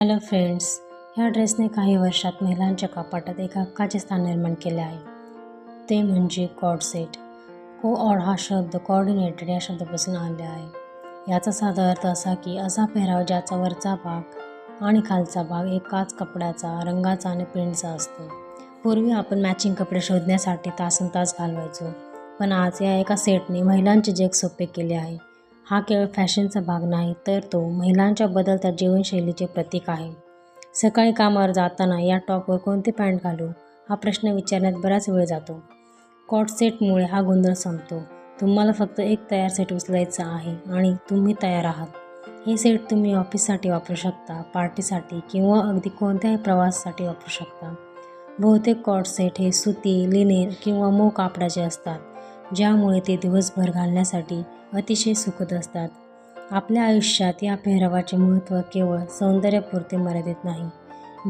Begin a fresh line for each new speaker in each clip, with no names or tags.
Hello friends, ह्या ड्रेसने काही वर्षात महिलांच्या कपाटात एक हक्काचे स्थान निर्माण केले आहे. ते म्हणजे कॉर्ड सेट. कोऑर्ड हा शब्द कोऑर्डिनेटेड या शब्दापासून आले आहे. याचा साधा अर्थ असा की असा पेहराव ज्याचा वरचा भाग आणि खालचा भाग एकाच कपड्याचा, रंगाचा आणि प्रिंटचा असतो. पूर्वी आपण मॅचिंग कपडे शोधण्यासाठी तासनतास घालवायचो, पण आज या एका सेटने महिलांचे जग सोपे केले आहे. हा केवळ फॅशनचा भाग नाही, तर तो महिलांच्या बदलत्या जीवनशैलीचे प्रतीक आहे. सकाळी कामावर जाताना या टॉपवर कोणती पॅन्ट घालू हा प्रश्न विचारण्यात बराच वेळ जातो. कॉर्ड सेटमुळे हा गोंधळ संपतो. तुम्हाला फक्त एक तयार सेट उचलायचा आहे आणि तुम्ही तयार आहात. हे सेट तुम्ही ऑफिससाठी वापरू शकता, पार्टीसाठी किंवा अगदी कोणत्याही प्रवासासाठी वापरू शकता. बहुतेक कॉर्ड सेट हे सुती, लिनेन किंवा मऊ कापडाचे असतात, ज्यामुळे ते दिवसभर घालण्यासाठी अतिशय सुखद असतात. आपल्या आयुष्यात या पेहरावाचे महत्त्व केवळ सौंदर्यापुरते मर्यादित नाही.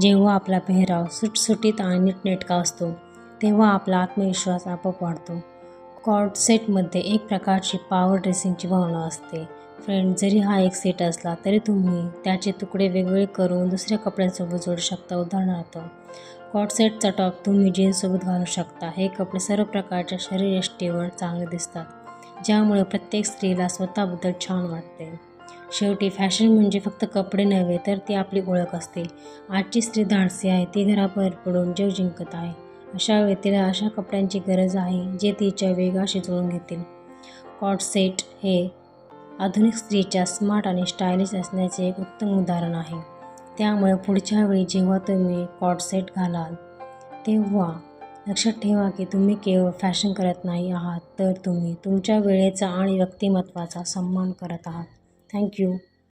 जेव्हा आपला पेहराव सुटसुटीत आणि नीटनेटका असतो, तेव्हा आपला आत्मविश्वास आपोआप वाढतो. कॉर्ड सेटमध्ये एक प्रकारची पॉवर ड्रेसिंगची भावना असते. फ्रेंड, जरी हा एक सेट असला तरी तुम्ही त्याचे तुकडे वेगवेगळे करून दुसऱ्या कपड्यांसोबत जोडू शकता. उदाहरणार्थ, कॉर्ड सेटचा टॉप तुम्ही जीन्ससोबत घालू शकता. हे कपडे सर्व प्रकारच्या शरीरयष्टीवर चांगले दिसतात, ज्यामुळे प्रत्येक स्त्रीला स्वतःबद्दल छान वाटते. शेवटी फॅशन म्हणजे फक्त कपडे नव्हे, तर ती आपली ओळख असते. आजची स्त्री धाडसी आहे, ती घराबाहेर पडून जग जिंकत आहे. अशा वेळी तिला अशा कपड्यांची गरज आहे जे तिच्या वेगाशी जुळवून घेतील. कॉर्ड सेट हे आधुनिक स्त्रीच्या स्मार्ट आणि स्टायलिश असण्याचे एक उत्तम उदाहरण आहे. त्यामुळे पुढच्या वेळी जेव्हा तुम्ही कॉर्ड सेट घालाल, तेव्हा लक्षात ठेवा की तुम्ही केवळ फॅशन करत नाही आहात, तर तुम्ही तुमच्या वेळेचा आणि व्यक्तिमत्त्वाचा सन्मान करत आहात. थँक्यू.